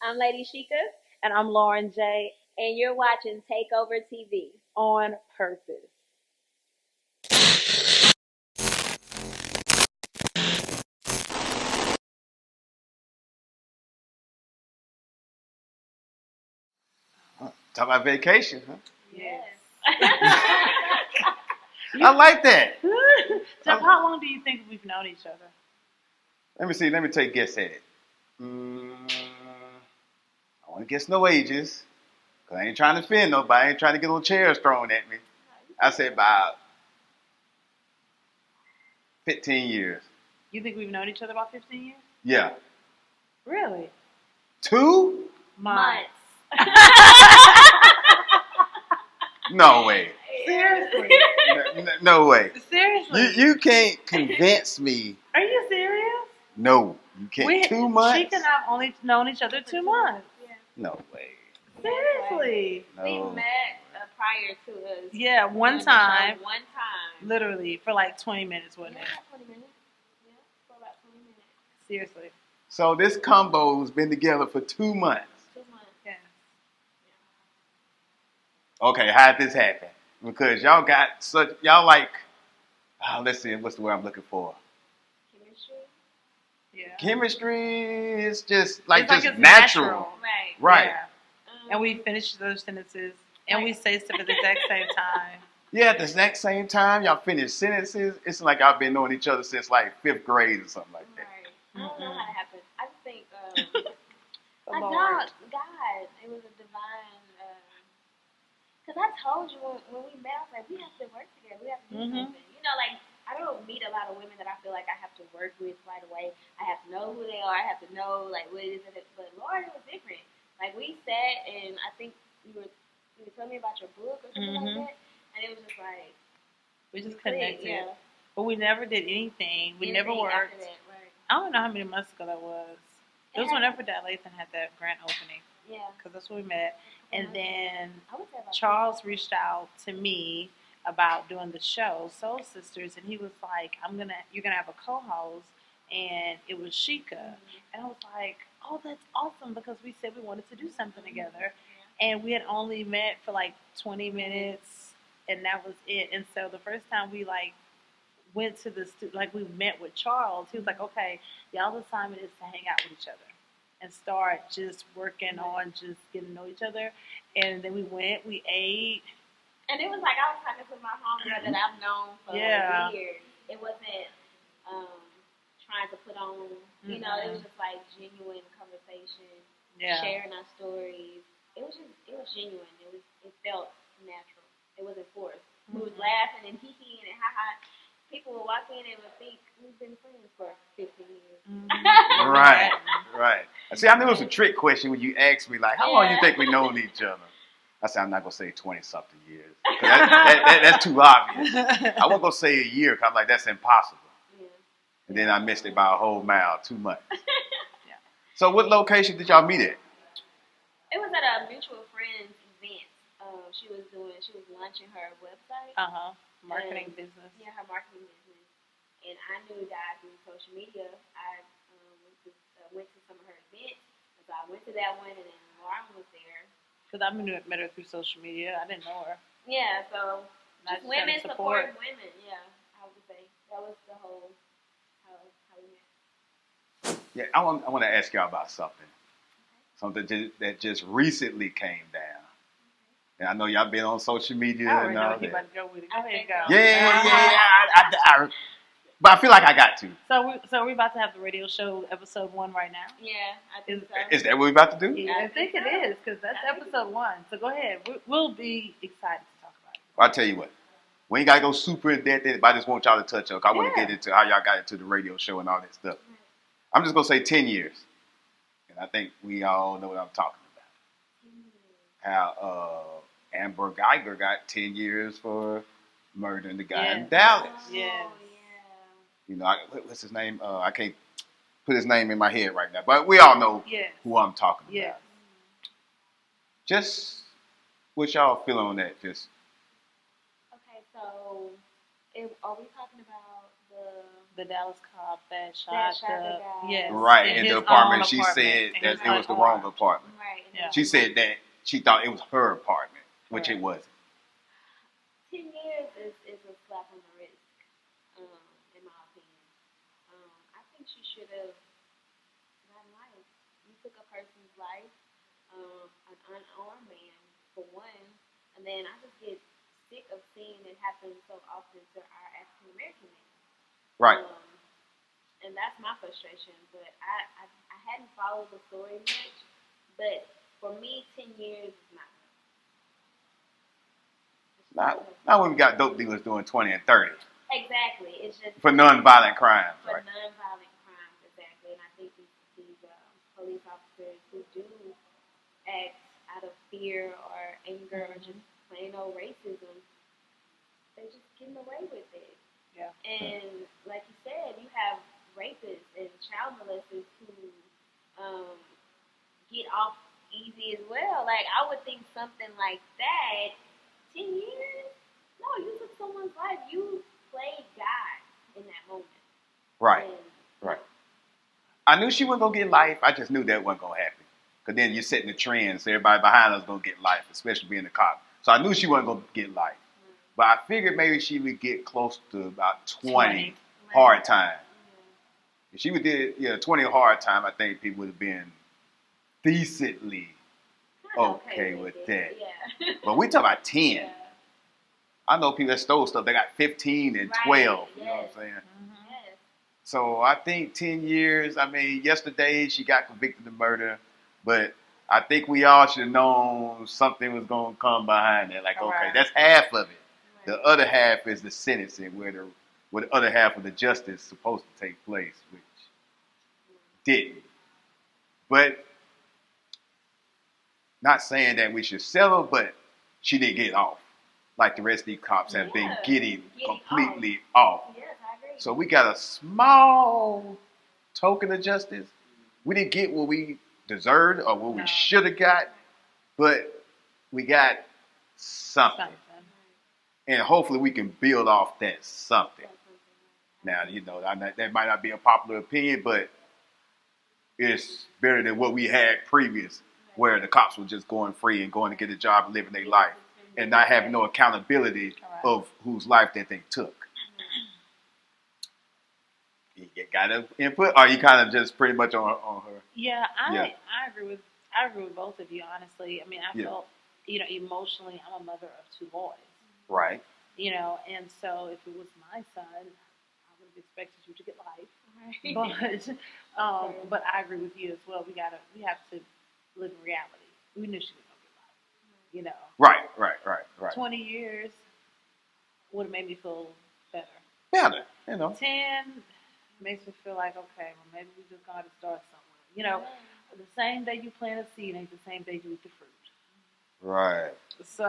I'm Lady Sheikah, And I'm Lauren J. and you're watching Takeover TV. On purpose. Talk about vacation, huh? Yes. I like that. Jeff, how long do you think we've known each other? Let me see. Let me take a guess at it. I want to guess no ages. Because I ain't trying to offend nobody. I ain't trying to get no chairs thrown at me. I say about 15 years. You think we've known each other about 15 years? Yeah. Really? 2? Months. No way. Seriously? No way. Seriously? You can't convince me. Are you serious? No. You can't. 2 months? Sheik and I have only known each other 2 months. No way. Seriously? No. We met prior to us. Yeah, one doing the show time. One time. Literally, for like 20 minutes, wasn't Yeah, it? about 20 minutes. Yeah, for about 20 minutes. Seriously. So this combo's been together for 2 months. 2 months. Yeah. Okay, how'd this happen? Because y'all got such, y'all like, let's see, what's the word I'm looking for? Chemistry. Yeah. Chemistry is just like It's just natural. Right. Right. Yeah. And we finish those sentences, and we say stuff at the exact same time. Yeah, at the exact same time, y'all finish sentences. It's like y'all been knowing each other since like 5th grade or something like that. Right. I don't know how it happened. I just think, The I Lord. God, it was a divine. Because I told you when we met, I was like, we have to work together. We have to do something. You know, like, I don't meet a lot of women that I feel like I have to work with right away. I have to know who they are. I have to know, like, what it is. But Lauren, it was different. Like, we sat, and I think you were telling me about your book or something like that. And it was just like, We just clicked, connected. yeah. But we never did anything. We never Anything worked. after that, right. I don't know how many months ago that was. It was whenever Dad Lathan had that grand opening. Yeah. Because that's when we met. And then I would say about Charles reached out to me about doing the show, Soul Sisters, and he was like, you're gonna have a co-host, and it was Sheikah. And I was like, oh, that's awesome, because we said we wanted to do something together. And we had only met for like 20 minutes, and that was it. And so the first time we like went to the we met with Charles, he was like, okay, y'all's assignment is to hang out with each other and start just working on just getting to know each other. And then we went, we ate. And it was like I was talking to my homegirl that I've known for years. It wasn't trying to put on, you know, it was just like genuine conversation, sharing our stories. It was genuine. It felt natural. It wasn't forced. We was laughing and hee-heeing and ha-ha. People would walk in and would think we've been friends for 15 years. Right. See, I knew it was a trick question when you asked me, like, how long you think we known each other? I said, I'm not going to say 20-something years. That's too obvious. I won't go say a year, because I'm like, that's impossible. Yeah. And then I missed it by a whole mile, 2 months. Yeah. So what location did y'all meet at? It was at a mutual friend's event. She was launching her website. Marketing business. Yeah, her marketing business. And I knew that through social media. I went to some of her events. So I went to that one, and then Lauren was there. Because I met her through social media. I didn't know her. Yeah, so just women supporting women. Yeah, I would say that was the whole how we met. Yeah, I want to ask y'all about something. Something that just recently came down. And I know y'all been on social media and all that. Go ahead and go. Yeah. But I feel like I got to. So we're about to have the radio show episode 1 right now. Yeah, I think so. Is that what we're about to do? Yeah, I think it is, because that's episode 1. So go ahead. We'll be excited to talk about it. Well, I'll tell you what. We ain't got to go super in depth, but I just want y'all to touch on. I want to get into how y'all got into the radio show and all that stuff. I'm just going to say 10 years. And I think we all know what I'm talking about. How Amber Geiger got 10 years for murdering the guy in Dallas. Yes. You know, what's his name? I can't put his name in my head right now. But we all know who I'm talking about. Yes. Just what y'all feeling on that? Just okay, so are we talking about the The Dallas cop that shot the guy. yes, Right, in the apartment. She apartment. said that it was the wrong apartment. Right. Yeah. She said that she thought it was her apartment, which it wasn't. 10 years is a slap on the wrist, in my opinion. I think she should have gotten life. You took a person's life, an unarmed man, for one, and then I just get sick of seeing it happen so often to our African American men. Right. And that's my frustration. But I hadn't followed the story much. But for me, 10 years is not enough. Now when we got dope dealers doing 20 and 30. Exactly. It's just For non-violent crimes, for right? non-violent crimes, exactly. And I think these police officers who do act out of fear or anger or just plain old racism, they're just getting away with it. Yeah. And like you said, you have rapists and child molesters who get off easy as well. Like, I would think something like that, 10 years? No, you took someone's life. You played God in that moment. Right. And, Right. I knew she wasn't going to get life. I just knew that wasn't going to happen. Because then you're setting the trend, so everybody behind us is going to get life, especially being a cop. So I knew she wasn't going to get life. But I figured maybe she would get close to about 20 hard time. If she would did 20 hard time, I think people would have been decently okay with that. Yeah. But we talk about 10. Yeah. I know people that stole stuff. They got 15 and 12. Right, You know what I'm yes. saying? Yes. So I think 10 years. I mean, yesterday she got convicted of murder. But I think we all should have known something was going to come behind that. Like, okay, that's half of it. The other half is the sentencing, where the other half of the justice is supposed to take place, which didn't. But not saying that we should settle, but she didn't get off like the rest of these cops have been getting completely off. Yes, I agree. So we got a small token of justice. We didn't get what we deserved or what we should have got, but we got something. And hopefully we can build off that something. Now, that might not be a popular opinion, but it's better than what we had previous, where the cops were just going free and going to get a job and living their life and not having no accountability of whose life that they took. You got an input, or you kind of just pretty much on her? Yeah, I agree with both of you, honestly. I mean, I felt, emotionally, I'm a mother of 2 boys. Right. And so if it was my son, I would have expected you to get life. But I agree with you as well. We have to live in reality. We knew she was gonna get life. Right. 20 years would have made me feel better. 10 makes me feel like, okay, well, maybe we just got to start somewhere. The same day you plant a seed ain't the same day you eat the fruit. Right. So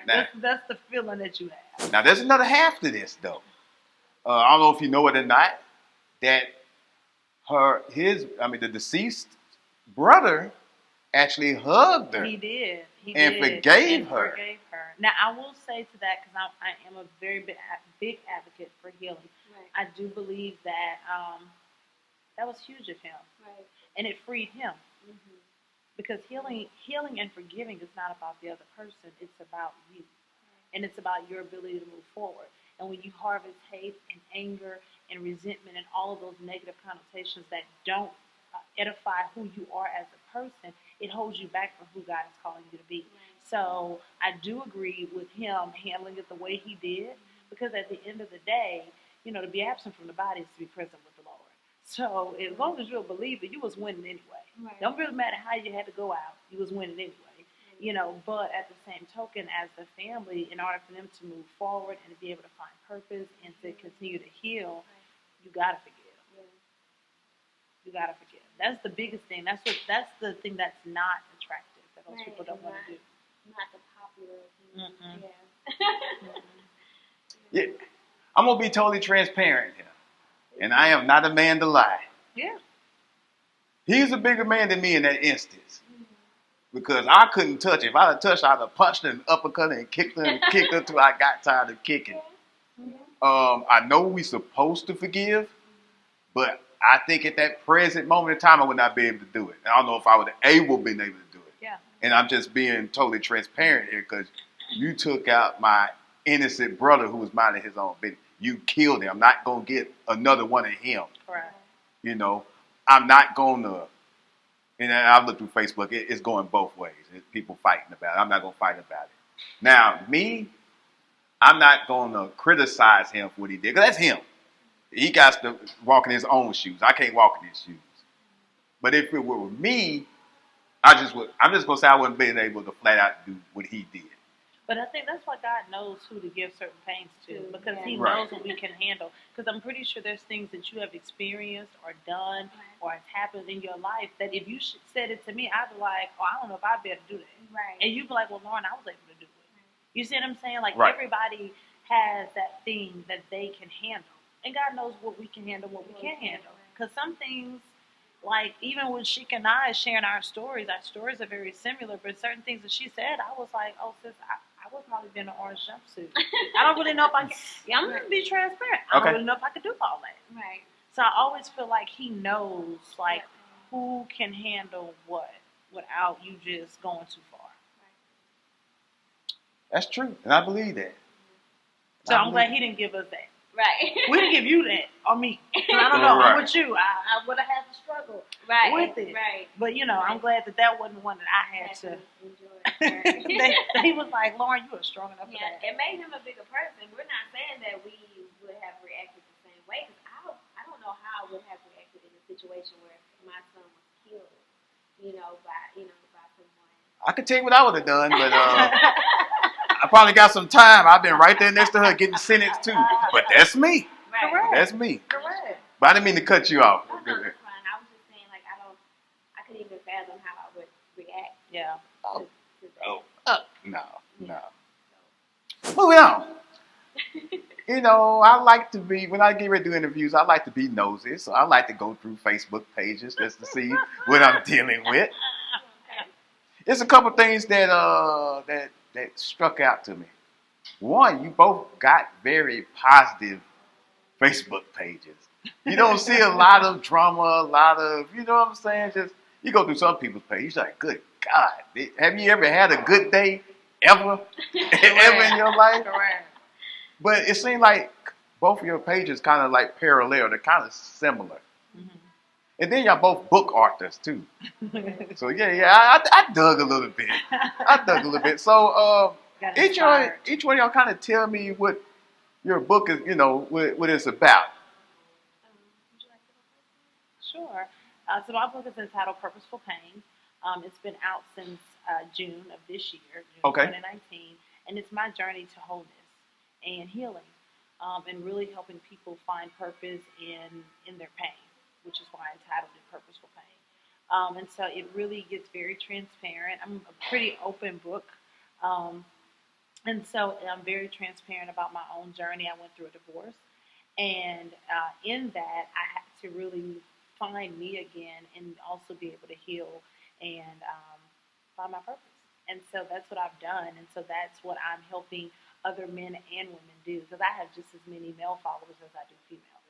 that's the feeling that you have. Now, there's another half to this, though. I don't know if you know it or not, that the deceased brother actually hugged her. He did. And forgave her. Now, I will say to that, because I am a very big advocate for healing. Right. I do believe that that was huge of him. Right. And it freed him. Mm-hmm. Because healing and forgiving is not about the other person. It's about you. Right. And it's about your ability to move forward. And when you harvest hate and anger and resentment and all of those negative connotations that don't edify who you are as a person, it holds you back from who God is calling you to be. Right. So I do agree with him handling it the way he did, because at the end of the day, to be absent from the body is to be present with the Lord. So as long as you're a believer, you was winning anyway. Right. Don't really matter how you had to go out, you was winning anyway. But at the same token, as the family, in order for them to move forward and to be able to find purpose and to continue to heal, you gotta forgive. You gotta forgive. That's the biggest thing. That's the thing that's not attractive, that most people don't want to do. Not the popular opinion. Yeah. I'm gonna be totally transparent here, and I am not a man to lie. Yeah. He's a bigger man than me in that instance. Because I couldn't touch her. If I'd have touched her, I'd have punched her and uppercut her and kicked her until I got tired of kicking. I know we're supposed to forgive, but I think at that present moment in time, I would not be able to do it. And I don't know if I would been able to do it. Yeah. And I'm just being totally transparent here because you took out my innocent brother who was minding his own business. You killed him. I'm not going to get another one of him. Correct. You know, I'm not going to, and I've looked through Facebook, it's going both ways. People fighting about it. I'm not going to fight about it. Now, me, I'm not going to criticize him for what he did because that's him. He got to walk in his own shoes. I can't walk in his shoes. But if it were me, I'm just going to say I wouldn't be able to flat out do what he did. But I think that's why God knows who to give certain pains to, because He Right. knows what we can handle. Because I'm pretty sure there's things that you have experienced or done or has happened in your life that if you said it to me, I'd be like, oh, I don't know if I'd be able to do that. Right. And you'd be like, well, Lauren, I was able to do it. You see what I'm saying? Like, Right. everybody has that thing that they can handle. And God knows what we can handle, what we can't handle. Because some things, like even with Sheikah and I sharing our stories are very similar. But certain things that she said, I was like, oh, sis, I would probably be in an orange jumpsuit. I don't really know if I can. Yeah, I'm going to be transparent. I don't really know if I could do all that. Right. So I always feel like He knows, like, who can handle what without you just going too far. That's true. And I believe that. So I'm glad He didn't give us that. Right. We didn't give you that, or me. I don't know. I'm with you. I would have had to struggle with it. Right. But, I'm glad that wasn't one that I had to enjoy. he was like, Lauren, you are strong enough for that. It made him a bigger person. We're not saying that we would have reacted the same way. Because I don't know how I would have reacted in a situation where my son was killed, by someone. I could tell you what I would have done, but I probably got some time. I've been right there next to her getting sentenced too. But that's me. Right. Correct. That's me. Correct. But I didn't mean to cut you off. No, that's fine. I was just saying, like, I couldn't even fathom how I would react. Yeah. To that. No. Moving on. I like to be, when I get ready to do interviews, I like to be nosy. So I like to go through Facebook pages just to see what I'm dealing with. There's a couple things that struck out to me. One, you both got very positive Facebook pages. You don't see a lot of drama, a lot of, you know what I'm saying? Just, you go through some people's pages, you're like, good God, have you ever had a good day ever? Ever in your life? Correct. But it seemed like both of your pages kind of like parallel. They're kind of similar. Mm-hmm. And then y'all both book authors too. So I dug a little bit. So each one of y'all kind of tell me what your book is, what it's about. Would you like to go first? Sure. So my book is entitled Purposeful Pain. It's been out since June of this year, June 2019, and it's my journey to wholeness and healing, and really helping people find purpose in their pain, which is why I entitled it Purposeful Pain. And so it really gets very transparent. I'm a pretty open book, and so I'm very transparent about my own journey. I went through a divorce, and in that I had to really find me again and also be able to heal and find my purpose. And so that's what I've done. And so that's what I'm helping other men and women do, because I have just as many male followers as I do female.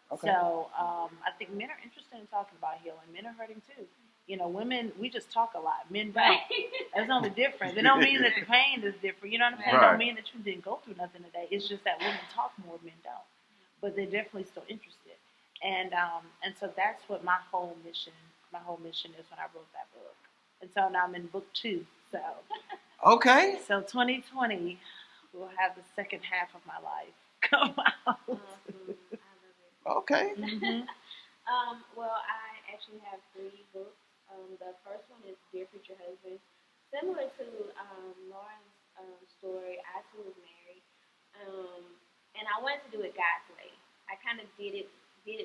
Okay. So I think men are interested in talking about healing. Men are hurting too. Women, we just talk a lot. Men don't. That's the only difference. It don't mean that the pain is different. You know what I'm saying? It don't mean that you didn't go through nothing today. It's just that women talk more, men don't. But they're definitely still interested. And so that's what my whole mission is when I wrote that book. And so now I'm in book 2. So okay. So 2020 will have the second half of my life come out. I love it. Okay. Mm-hmm. Well, I actually have 3 books. The first one is Dear Future Husband. Similar to Lauren's story, I too was married, and I wanted to do it God's way. I kind of did it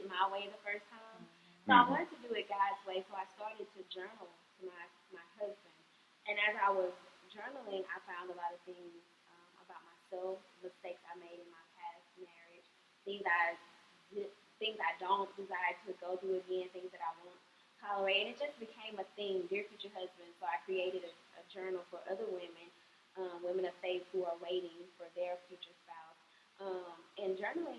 my way the first time, so I wanted to do it God's way. So I started to journal to my husband, and as I was journaling, I found a lot of things about myself, mistakes I made in my past marriage, things I don't desire to go through again, things that I won't tolerate. And it just became a thing, Dear Future Husband. So I created a journal for other women, women of faith who are waiting for their future spouse. And journaling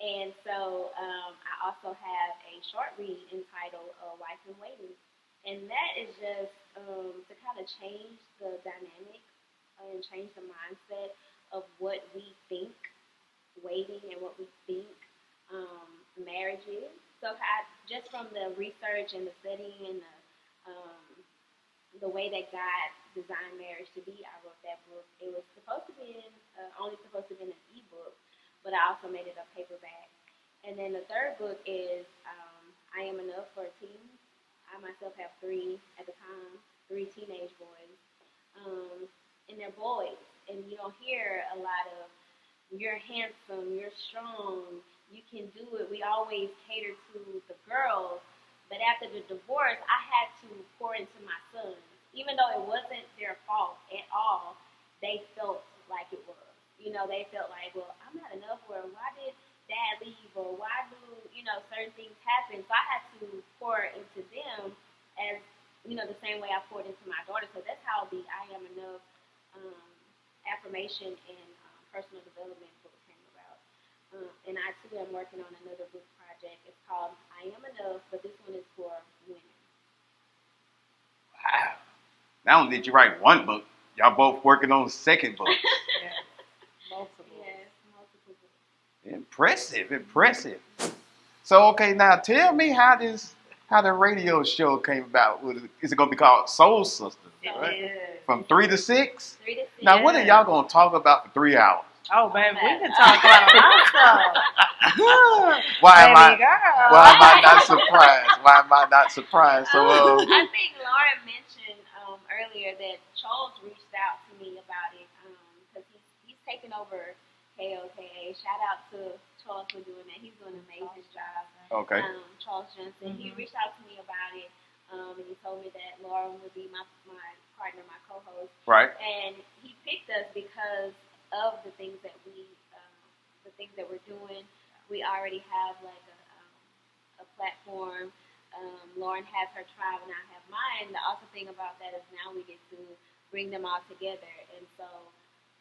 And so I also have a short read entitled Wife in Waiting. And that is just to kind of change the dynamic and change the mindset of what we think waiting and what we think marriage is. So just from the research and the studying and the way that God designed marriage to be, I wrote that book. It was supposed to be only supposed to be an ebook, but I also made it a paperback. And then the third book is I Am Enough for Teens. I myself have three at the time, 3 teenage boys, and they're boys. And you don't hear a lot of you're handsome, you're strong, you can do it. We always cater to the girls. But after the divorce, I had to pour into my sons. Even though it wasn't their fault at all, they felt like it was. They felt like, well, I'm not enough for him. Why did dad leave? Or why do, certain things happen? So I had to pour into them as, the same way I poured into my daughter. So that's how the I Am Enough affirmation and personal development book came about. And I, too, am working on another book project. It's called I Am Enough, but this one is for women. Wow. Not only did you write one book, y'all both working on the second book. Yes. Multiple. Yes, multiple books. Impressive. So, okay, now tell me how the radio show came about. Is it going to be called Soul Sisters? Right? It is. From 3 to 6? 3 to 6. Now, what are y'all going to talk about for 3 hours? Oh, baby, we can talk about a lot of stuff. Why am I Girl. not surprised? So, I think Lauren mentioned earlier that Charles reached out to me about it because he's taken over KOKA. Shout out to Charles for doing that. He's doing an amazing job. Okay. Charles Johnson. He reached out to me about it, and he told me that Lauren would be my partner, my co-host. Right. And he picked us because of the things that we're doing. We already have like a platform. Lauren has her tribe and I have mine. The awesome thing about that is now we get to bring them all together. And so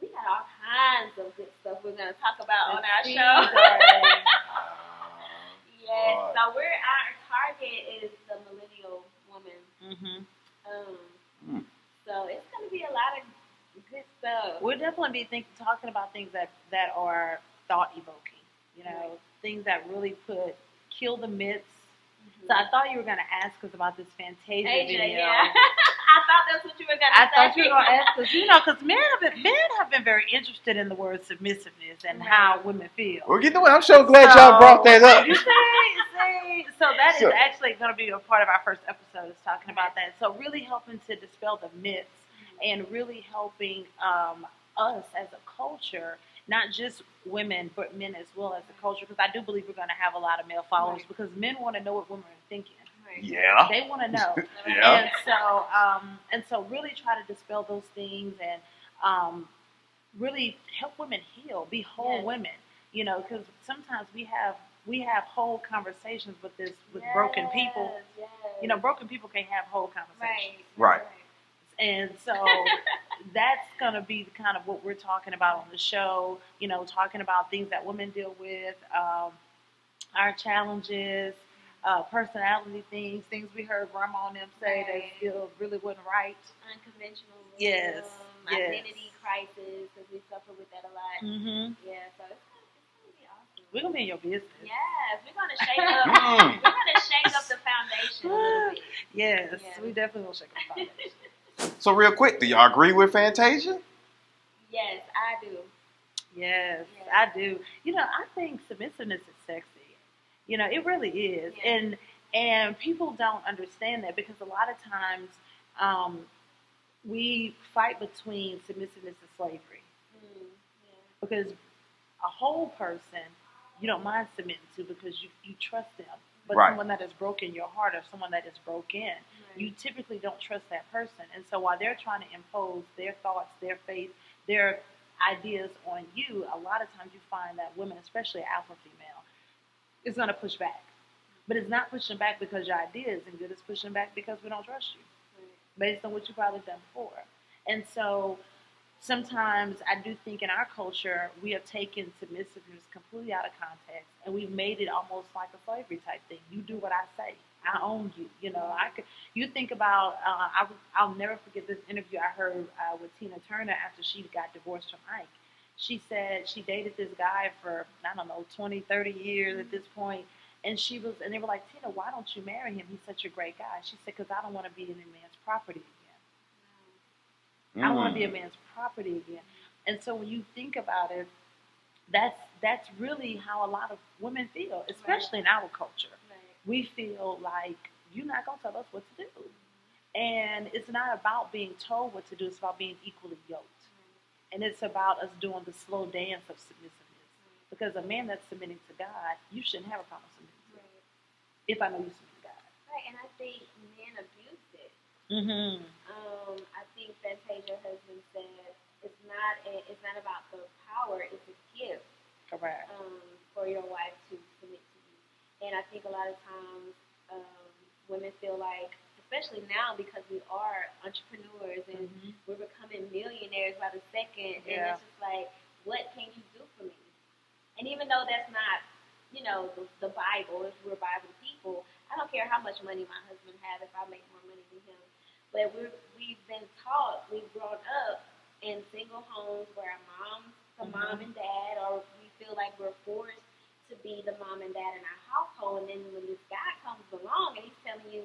we got all kinds of good stuff we're going to talk about on our show. Yes. So our target is the millennial woman. Mm-hmm. So it's going to be a lot of good stuff. We'll definitely be talking about things that are thought evoking. Things that really kill the myths. So I thought you were going to ask us about this Fantasia video. Yeah. I thought that's what you were going to say. I thought you were going to ask us, because men have been very interested in the word submissiveness and how women feel. Well, you know what? I'm so glad y'all brought that up. You see? So that is actually going to be a part of our first episode is talking about that. So really helping to dispel the myths and really helping us as a culture, not just women, but men as well as a culture, because I do believe we're going to have a lot of male followers because men want to know what women are thinking. Yeah. They want to know. Yeah. And so really try to dispel those things and really help women heal, be whole women, because sometimes we have whole conversations with broken people. Yes. Broken people can't have whole conversations. Right. And so that's going to be kind of what we're talking about on the show, talking about things that women deal with, our challenges, personality things we heard Grandma and them say that still really wasn't right. Unconventional. Yes. Identity crisis, because we suffer with that a lot. Mm-hmm. Yeah, so it's going to be awesome. We're going to be in your business. Yes, we're going to shake up. We're going to shake up the foundation a little bit. Yes, we definitely will shake up the foundation. So real quick, do y'all agree with Fantasia? Yes, I do. Yes, I do. I think submissiveness is sexy. It really is. Yes. And people don't understand that because a lot of times we fight between submissiveness and slavery. Because a whole person you don't mind submitting to because you trust them. But someone that has broken your heart or someone that is broken, you typically don't trust that person. And so while they're trying to impose their thoughts, their faith, their ideas on you, a lot of times you find that women, especially alpha female, is going to push back. But it's not pushing back because your idea isn't good. It's pushing back because we don't trust you based on what you've probably done before. And so sometimes I do think in our culture we have taken submissiveness completely out of context and we've made it almost like a slavery type thing. You do what I say. I own you. You know, I could. You think about. I'll never forget this interview I heard with Tina Turner after she got divorced from Ike. She said she dated this guy for I don't know 20, 30 years at this point, and and they were like, Tina, why don't you marry him? He's such a great guy. She said, because I don't want to be in a man's property again. I don't want to be a man's property again. And so when you think about it, that's really how a lot of women feel, especially in our culture. We feel like you're not going to tell us what to do. And it's not about being told what to do. It's about being equally yoked. And it's about us doing the slow dance of submissiveness. Because a man that's submitting to God, you shouldn't have a problem submitting to him. If I know you submit to God. Right, and I think men abuse it. Mm-hmm. I think Fantasia husband said it's not about the power, it's a gift. Correct. For your wife to submit to you. And I think a lot of times women feel like, especially now because we are entrepreneurs and we're becoming millionaires by the second, and it's just like, what can you do for me? And even though that's not, the Bible, if we're Bible people, I don't care how much money my husband has if I make more money than him. But we've been taught, we've grown up in single homes where our mom's the mom and dad, or we feel like we're forced to be the mom and dad in our household. And then when this guy comes along and he's telling you,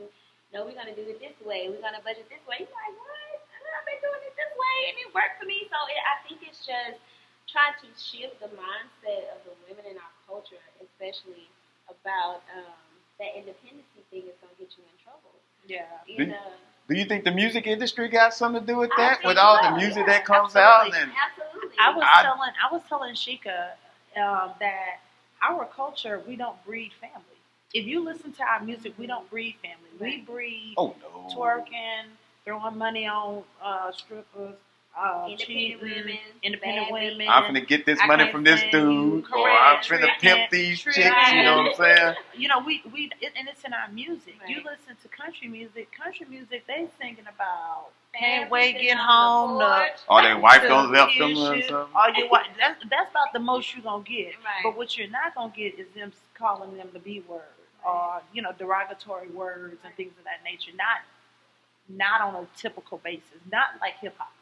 no, we're going to do it this way, we're going to budget this way, you're like, what? I've been doing it this way and it worked for me. So I think it's just trying to shift the mindset of the women in our culture, especially about that independency thing is going to get you in trouble. Yeah. Do you think the music industry got something to do with that? With all the music that comes out? And absolutely. I was telling Sheikah that our culture, we don't breed family. If you listen to our music, we don't breed family. We breed twerking, throwing money on strippers, independent women. I'm finna get this money from this dude, or I'm finna pimp these chicks. You know what I'm saying? And it's in our music. Right. You listen to country music. Country music, they singing about can't wait getting home. Or their wife gonna left them or something. Or your wife. That's about the most you gonna get. Right. But what you're not gonna get is them calling them the B word, or derogatory words and things of that nature. Not on a typical basis. Not like hip hop.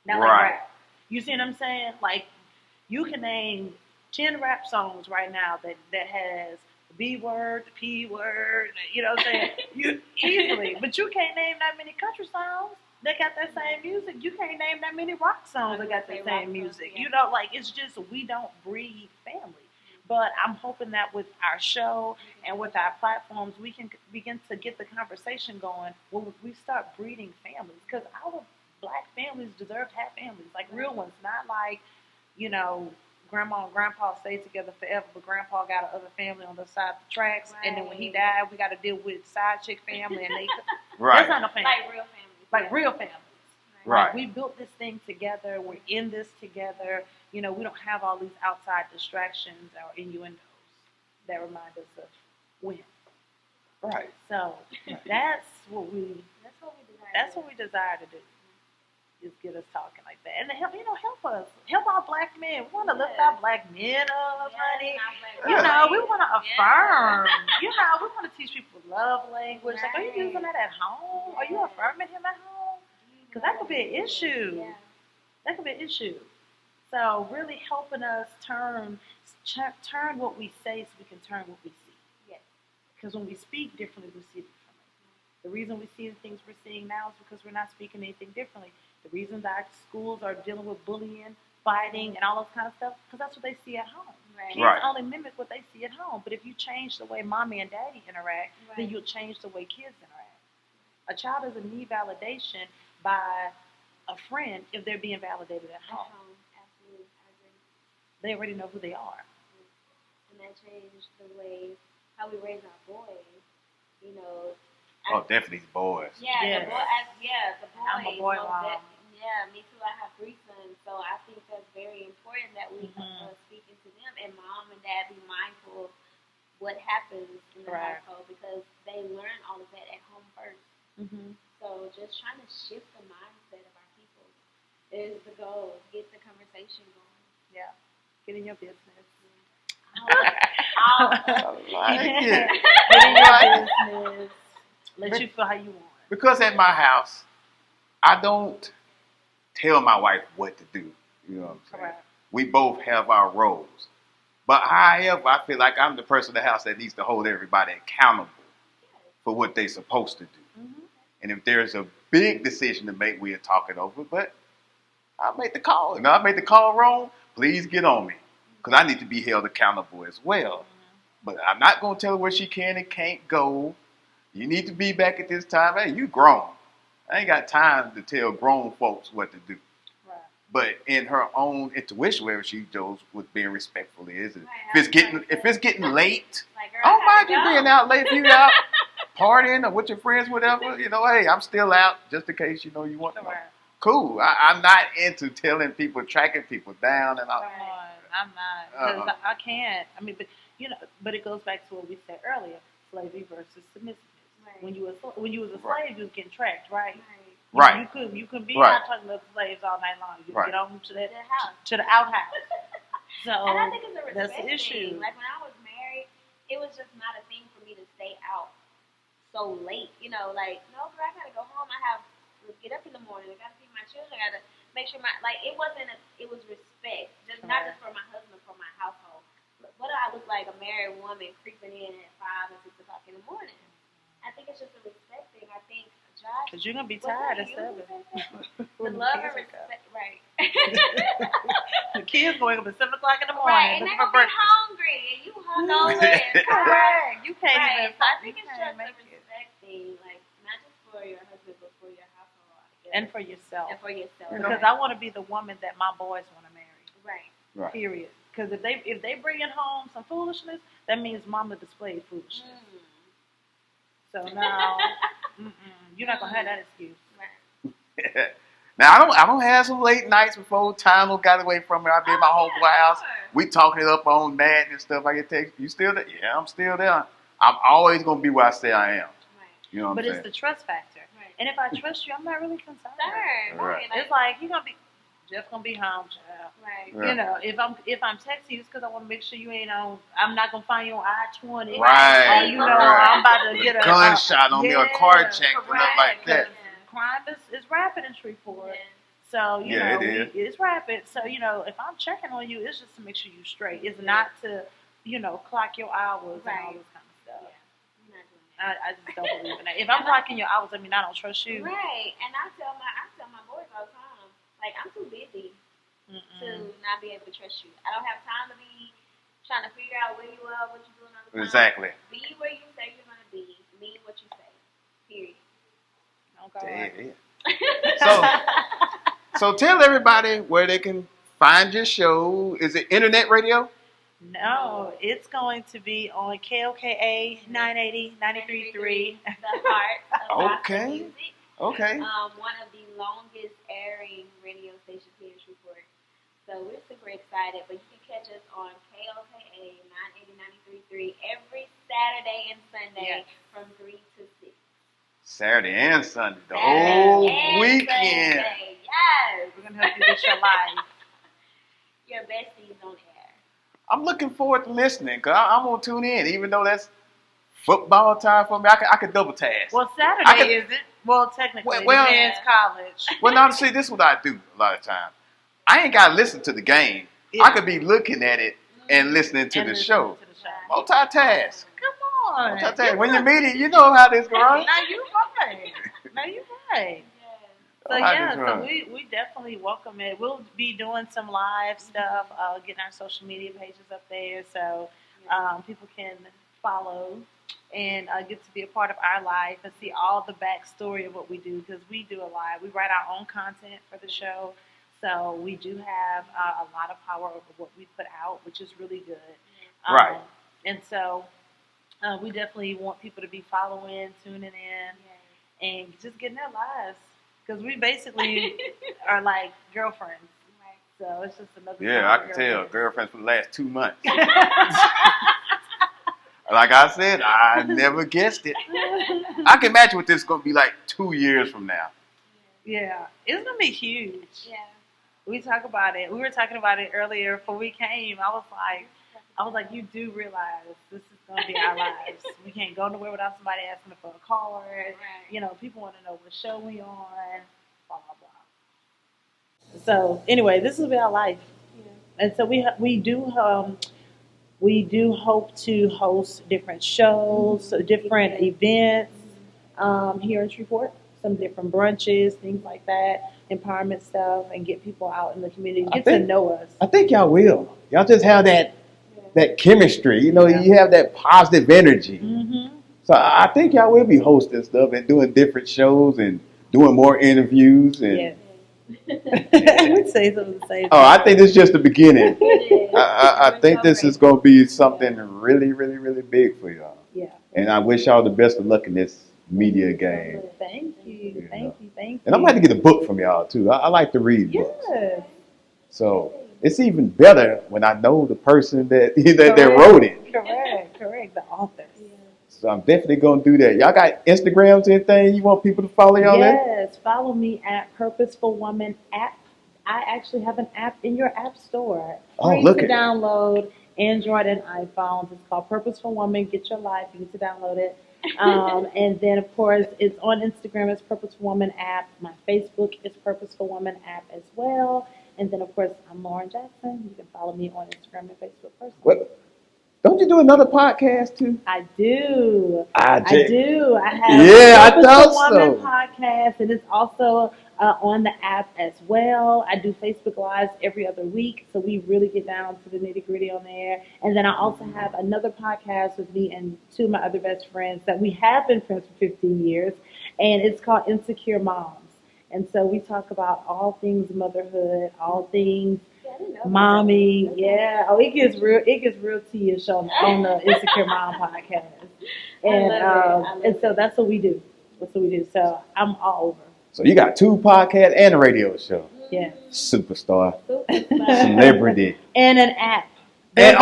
Not like rap. You see what I'm saying? Like, you can name 10 rap songs right now that has the B word, the P word, you know what I'm saying? You easily. But you can't name that many country songs that got that same music. You can't name that many rock songs that got that same music. Yeah. It's just we don't breed family. But I'm hoping that with our show and with our platforms, we can begin to get the conversation going when we start breeding families. Because our Black families deserve to have families, like real ones, not like, grandma and grandpa stayed together forever, but grandpa got another family on the side of the tracks, and then when he died, we got to deal with side chick family, and they that's not a family. Like real families. Right. Like, we built this thing together. We're in this together. We don't have all these outside distractions or innuendos that remind us of when. Right. So that's what we desire to do. Is get us talking like that, and help us, help our Black men. We want to lift our Black men up, honey. We want to affirm. We want to teach people love language. Like, are you using that at home? Are you affirming him at home? Because that could be an issue. Yeah. That could be an issue. So really helping us turn what we say so we can turn what we see. Yes. Because when we speak differently, we see differently. The reason we see the things we're seeing now is because we're not speaking anything differently. The reason that our schools are dealing with bullying, fighting, and all those kind of stuff, because that's what they see at home. Right. Kids only mimic what they see at home. But if you change the way mommy and daddy interact, then you'll change the way kids interact. A child doesn't need validation by a friend if they're being validated at home. Absolutely, I agree. They already know who they are. And that changed the way how we raise our boys. Definitely boys. Yeah, the boys. I'm a boy mom. Me too. I have 3 sons, so I think that's very important that we speak into them, and mom and dad be mindful of what happens in the household, because they learn all of that at home first. So just trying to shift the mindset of our people. is the goal. Get the conversation going. Yeah. Get in your business. I like it. Get in your business. Let you feel how you want. Because at my house, I don't tell my wife what to do. You know what I'm saying? Correct. We both have our roles. But however, I feel like I'm the person in the house that needs to hold everybody accountable for what they're supposed to do. Mm-hmm. And if there's a big decision to make, we'll talk it over. But I'll make the call. And if I made the call wrong, please get on me. Because I need to be held accountable as well. But I'm not going to tell her where she can and can't go. You need to be back at this time. Hey, you grown. I ain't got time to tell grown folks what to do. Right. But in her own intuition, wherever she goes with being respectful is. Right, If it's getting late, like, girl, I don't mind I you gotta being go. out late. If you out partying or with your friends, whatever, hey, I'm still out just in case you want to. Correct. Cool. I'm not into telling people, tracking people down and all. Come on, I'm not, because I can't. I mean, but it goes back to what we said earlier: slavery versus submissiveness. Right. When you was a slave, Right. you was getting tracked, right? Right. You couldn't be Right. out talking to slaves all night long. You Right. get on to The house. the outhouse. So And I think it's a that's respect the issue. thing. Like when I was married, it was just not a thing for me to stay out so late. Like, no, girl, I gotta go home. I have to get up in the morning. I gotta feed my children. I gotta make sure it was respect. Not just for my husband, for my household. What do I look like, a married woman creeping in at 5 and 6 o'clock in the morning? I think it's just a respect thing. I think Josh. Because you're gonna be was tired it at you 7. who said that? The When the love kids and wake up. respect, right? The kids going up at 7 o'clock in the morning. Right, and looking they're for gonna be breakfast. hungry, and you hungover. and Correct. You can't Right, even. so I You think it's can't just a make it. respect thing, like not just for your husband, but for your household, I guess. And for yourself. And for yourself. Because right. I want to be the woman that my boys want to marry. Right. Right. Period. Because if they bring in home some foolishness, that means mama displayed foolishness. So now, you're not gonna have that excuse. Right. Now I don't have some late nights before time got away from me. I be at my homeboy house. Sure. We talking it up on Madden and stuff. I get text. You still there? Yeah, I'm still there. I'm always gonna be where I say I am. Right. You know what But I'm it's saying? the trust factor. Right. And if I trust you, I'm not really concerned. Sure. Right. It's like you're gonna be just gonna be home, child. Right. Yeah. If I'm texting you, it's because I want to make sure you ain't on. I'm not gonna find you on I-20. Right, Or you right. I'm about to get a gunshot on me or a car check or correct, nothing like that. because Crime is rapid in Shreveport. Yeah. So, Yeah, it is. it's rapid. So, if I'm checking on you, it's just to make sure you're straight. It's not to, clock your hours and all Right. this kind of stuff. Yeah. I'm not doing that. I just don't believe in that. If I'm clocking your hours, I mean, I don't trust you. Right. And I tell my boys all the time, like, I'm too busy to not be able to trust you. I don't have time to be trying to figure out where you are, what you're doing all the time. Exactly. Be where you say you're going to be. Mean what you say. Period. Okay. Yeah. So tell everybody where they can find your show. Is it internet radio? No, it's going to be on KOKA 980, 93.3. The heart of gospel Okay. music. Okay. One of the longest airing radio stations here in Shreveport. So we're super excited. But you can catch us on KOKA 980, 93.3 every Saturday and Sunday from 3 to 6. Saturday and Sunday, the Saturday whole and weekend. Sunday. Yes. We're going to help you get your life. Your besties on air. I'm looking forward to listening because I'm gonna tune in, even though that's football time for me. I could double task. Well, I Saturday could- isn't. Well, technically, Well, it depends college. Well, now see, this is what I do a lot of times. I ain't gotta listen to the game. Yeah. I could be looking at it and listening to And the listen show. to the show. Multitask. Come on. Multitask. When you meet it, you know how this goes. Now you right. Now you right. So Oh, I yeah, just so run. we definitely welcome it. We'll be doing some live stuff, getting our social media pages up there, so people can follow and get to be a part of our life and see all the backstory of what we do, because we do a lot. We write our own content for the show, so we do have a lot of power over what we put out, which is really good. Right. And so we definitely want people to be following, tuning in, and just getting their lives. Because we basically are like girlfriends. So it's just another Yeah, I can tell. Girlfriends for the last 2 months. Like I said, I never guessed it. I can imagine what this is going to be like 2 years from now. Yeah, it's gonna be huge. Yeah. We talk about it. We were talking about it earlier before we came. I was like, you do realize this is going to be our lives. We can't go nowhere without somebody asking for a card. Right. You know, people want to know what show we on. Blah blah blah. So anyway, this will be our life. Yeah. And so we do hope to host different shows, different events here in Shreveport. Some different brunches, things like that, empowerment stuff, and get people out in the community, to know us. I think y'all will. Y'all just have that chemistry. You know, you have that positive energy. Mm-hmm. So I think y'all will be hosting stuff and doing different shows and doing more interviews. And yes. I would say some of the same. Oh, I think this is just the beginning. I think this is going to be something really, really, really big for y'all. Yeah. And I wish y'all the best of luck in this media game. Thank you. Thank you. And I'm going to get a book from y'all, too. I like to read books. Yes. So it's even better when I know the person that wrote it. Correct. The author. So I'm definitely going to do that. Y'all got Instagrams, anything you want people to follow y'all in? Yes, follow me at Purposeful Woman app. I actually have an app in your app store. Oh, look at download Android and iPhones. It's called Purposeful Woman. Get your life. You need to download it. And then, of course, it's on Instagram as Purposeful Woman app. My Facebook is Purposeful Woman app as well. And then, of course, I'm Lauren Jackson. You can follow me on Instagram and Facebook personally. What? Don't you do another podcast too? I do. I do. I have I thought Woman podcast, and it's also on the app as well. I do Facebook Lives every other week, so we really get down to the nitty gritty on there. And then I also have another podcast with me and two of my other best friends that we have been friends for 15 years, and it's called Insecure Moms. And so we talk about all things motherhood, all things mommy. Yeah. Oh, it gets real tea-ish on the Insecure Mom podcast. And so that's what we do. So I'm all over. So you got two podcasts and a radio show. Yeah. Superstar. Celebrity. And an app. And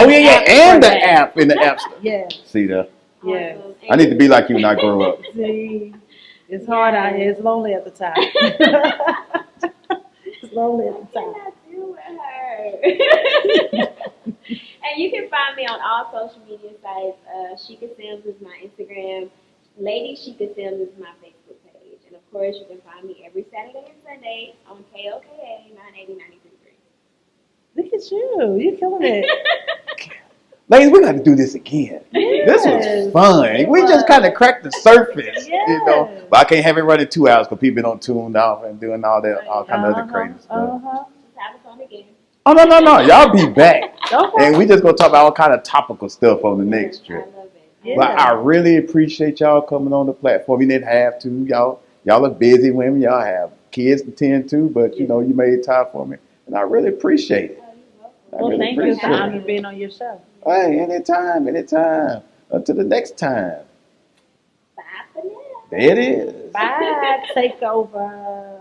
the app in the app store. Yeah. See that? Yeah. I need to be like you when I grow up. See, it's hard out here. It's lonely at the top. It's lonely at the top. And you can find me on all social media sites. Sheikah Sims is my Instagram. Lady Sheikah Sims is my Facebook page. And of course, you can find me every Saturday and Sunday on KOKA 980-93.3. Look at you. You're killing it. Ladies, we got to do this again. Yes. This was fun. We just kind of cracked the surface, you know. But I can't have it running 2 hours because people don't tune off and doing all kind of other crazy stuff. Just have fun again. Oh, no. Y'all be back. Okay. And we just going to talk about all kind of topical stuff on the next trip. I love it. Yeah. But I really appreciate y'all coming on the platform. You didn't have to. Y'all are busy women. Y'all have kids to tend to, but, you know, you made time for me. And I really appreciate it. Well, thank you. It's an honor being on your show. Hey, anytime. Until the next time. Bye for now. There it is. Bye. Take over.